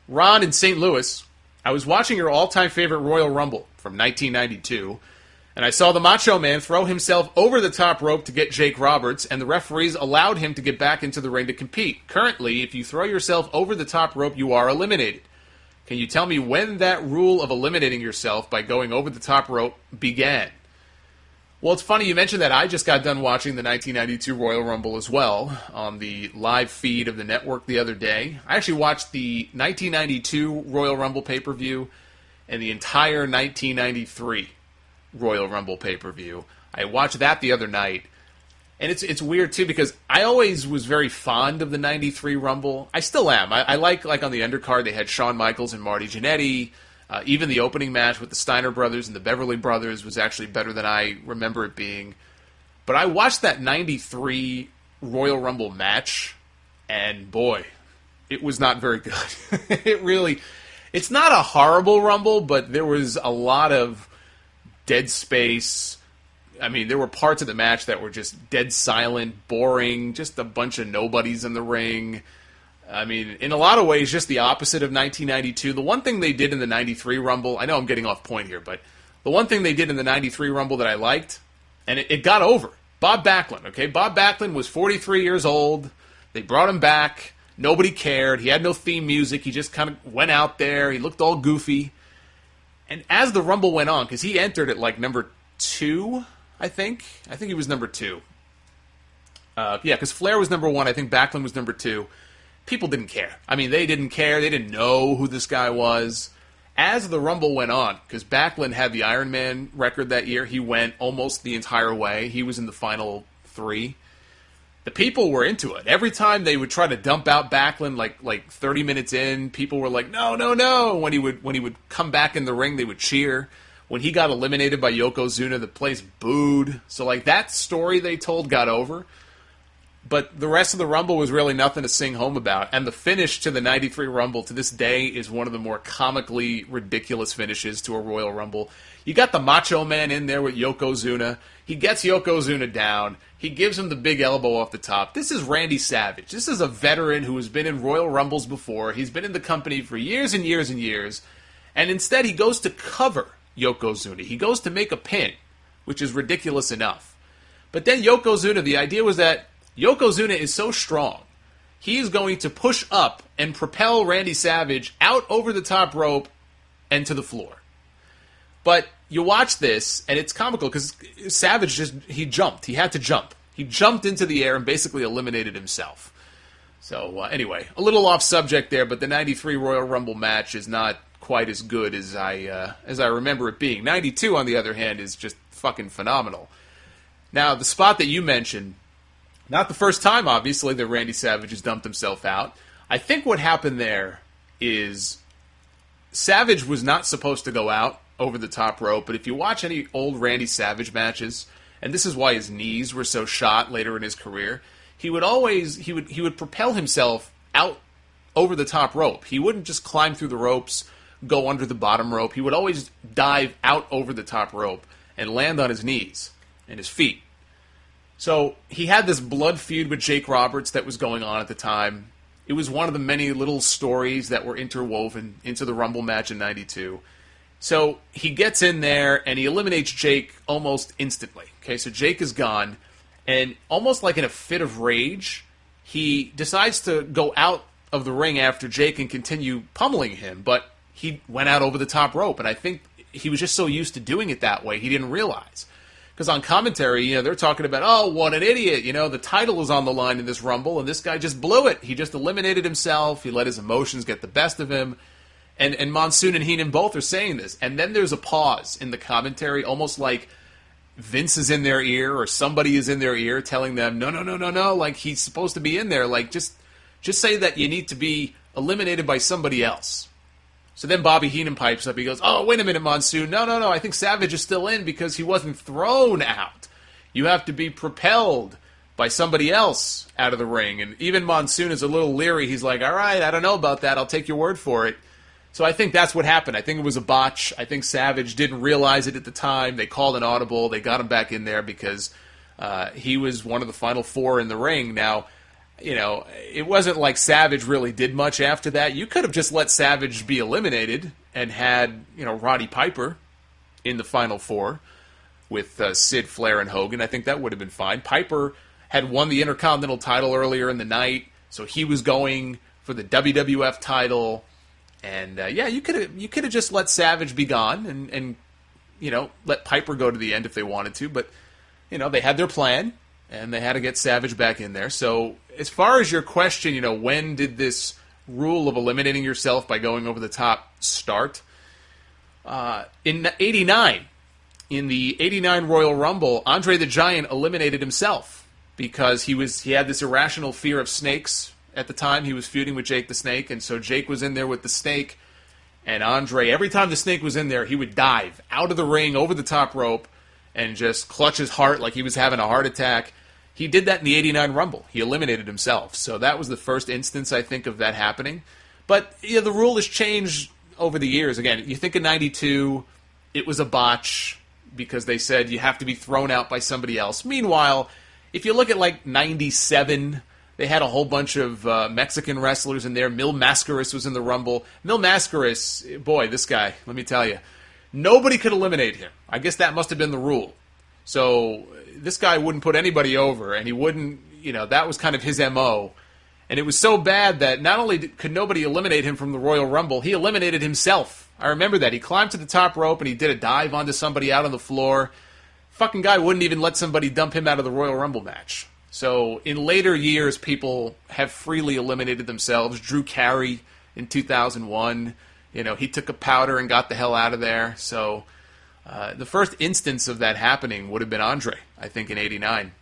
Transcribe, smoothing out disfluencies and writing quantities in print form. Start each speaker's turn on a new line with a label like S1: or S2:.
S1: Ron in St. Louis, I was watching your all-time favorite Royal Rumble from 1992, and I saw the Macho Man throw himself over the top rope to get Jake Roberts, and the referees allowed him to get back into the ring to compete. Currently, if you throw yourself over the top rope, you are eliminated. Can you tell me when that rule of eliminating yourself by going over the top rope began? Well, it's funny you mentioned that. I just got done watching the 1992 Royal Rumble as well on the live feed of the network the other day. I actually watched the 1992 Royal Rumble pay-per-view and the entire 1993 Royal Rumble pay-per-view. I watched that the other night. And it's weird, too, because I always was very fond of the 93 Rumble. I still am. I like on the undercard, they had Shawn Michaels and Marty Jannetty. Even the opening match with the Steiner brothers and the Beverly brothers was actually better than I remember it being. But I watched that 93 Royal Rumble match, and boy, it was not very good. It's not a horrible Rumble, but there was a lot of dead space. I mean, there were parts of the match that were just dead silent, boring, just a bunch of nobodies in the ring. I mean, in a lot of ways, just the opposite of 1992. The one thing they did in the 93 Rumble, I know I'm getting off point here, but the one thing they did in the 93 Rumble that I liked, and it got over, Bob Backlund, okay? Bob Backlund was 43 years old. They brought him back. Nobody cared. He had no theme music. He just kind of went out there. He looked all goofy. And as the Rumble went on, because he entered at like number 2, I think he was number 2. Yeah, because Flair was number 1. I think Backlund was number 2. People didn't care. I mean, they didn't care. They didn't know who this guy was. As the Rumble went on, because Backlund had the Iron Man record that year, he went almost the entire way. He was in the final 3. The people were into it. Every time they would try to dump out Backlund, like 30 minutes in, people were like, no, no, no. When he would come back in the ring, they would cheer. When he got eliminated by Yokozuna, the place booed. So, like, that story they told got over. But the rest of the Rumble was really nothing to sing home about. And the finish to the 93 Rumble to this day is one of the more comically ridiculous finishes to a Royal Rumble. You got the Macho Man in there with Yokozuna. He gets Yokozuna down. He gives him the big elbow off the top. This is Randy Savage. This is a veteran who has been in Royal Rumbles before. He's been in the company for years and years and years. And instead he goes to cover Yokozuna. He goes to make a pin, which is ridiculous enough. But then Yokozuna, the idea was that Yokozuna is so strong, he is going to push up and propel Randy Savage out over the top rope and to the floor. But you watch this, and it's comical because Savage he jumped. He had to jump. He jumped into the air and basically eliminated himself. So anyway, a little off subject there, but the 93 Royal Rumble match is not quite as good as I remember it being. 92, on the other hand, is just fucking phenomenal. Now, the spot that you mentioned, not the first time, obviously, that Randy Savage has dumped himself out. I think what happened there is Savage was not supposed to go out over the top rope, but if you watch any old Randy Savage matches, and this is why his knees were so shot later in his career, he would propel himself out over the top rope. He wouldn't just climb through the ropes, go under the bottom rope. He would always dive out over the top rope and land on his knees and his feet. So he had this blood feud with Jake Roberts that was going on at the time. It was one of the many little stories that were interwoven into the Rumble match in 92. So he gets in there and he eliminates Jake almost instantly. Okay, so Jake is gone, and almost like in a fit of rage, he decides to go out of the ring after Jake and continue pummeling him, but he went out over the top rope, and I think he was just so used to doing it that way, he didn't realize. Because on commentary, they're talking about, oh, what an idiot, the title is on the line in this Rumble, and this guy just blew it. He just eliminated himself. He let his emotions get the best of him. And Monsoon and Heenan both are saying this. And then there's a pause in the commentary, almost like Vince is in their ear or somebody is in their ear telling them, no, like he's supposed to be in there. Like, just say that you need to be eliminated by somebody else. So then Bobby Heenan pipes up. He goes, oh, wait a minute, Monsoon. No. I think Savage is still in because he wasn't thrown out. You have to be propelled by somebody else out of the ring. And even Monsoon is a little leery. He's like, all right, I don't know about that. I'll take your word for it. So I think that's what happened. I think it was a botch. I think Savage didn't realize it at the time. They called an audible. They got him back in there because he was one of the final 4 in the ring. Now, it wasn't like Savage really did much after that. You could have just let Savage be eliminated and had, Roddy Piper in the Final Four with Sid, Flair, and Hogan. I think that would have been fine. Piper had won the Intercontinental title earlier in the night, so he was going for the WWF title. And, you could have just let Savage be gone and let Piper go to the end if they wanted to. But, they had their plan, and they had to get Savage back in there. So as far as your question, when did this rule of eliminating yourself by going over the top start? In '89, in the '89 Royal Rumble, Andre the Giant eliminated himself because he had this irrational fear of snakes at the time. He was feuding with Jake the Snake, and so Jake was in there with the snake, and Andre, every time the snake was in there, he would dive out of the ring, over the top rope, and just clutch his heart like he was having a heart attack. He did that in the '89 Rumble. He eliminated himself. So that was the first instance, I think, of that happening. But the rule has changed over the years. Again, you think of '92, it was a botch because they said you have to be thrown out by somebody else. Meanwhile, if you look at like '97, they had a whole bunch of Mexican wrestlers in there. Mil Mascaras was in the Rumble. Mil Mascaras, boy, this guy, let me tell you, nobody could eliminate him. I guess that must have been the rule. So this guy wouldn't put anybody over, and he wouldn't, that was kind of his MO. And it was so bad that not only could nobody eliminate him from the Royal Rumble, he eliminated himself. I remember that. He climbed to the top rope, and he did a dive onto somebody out on the floor. Fucking guy wouldn't even let somebody dump him out of the Royal Rumble match. So in later years, people have freely eliminated themselves. Drew Carey in 2001, he took a powder and got the hell out of there. So the first instance of that happening would have been Andre, I think, in '89.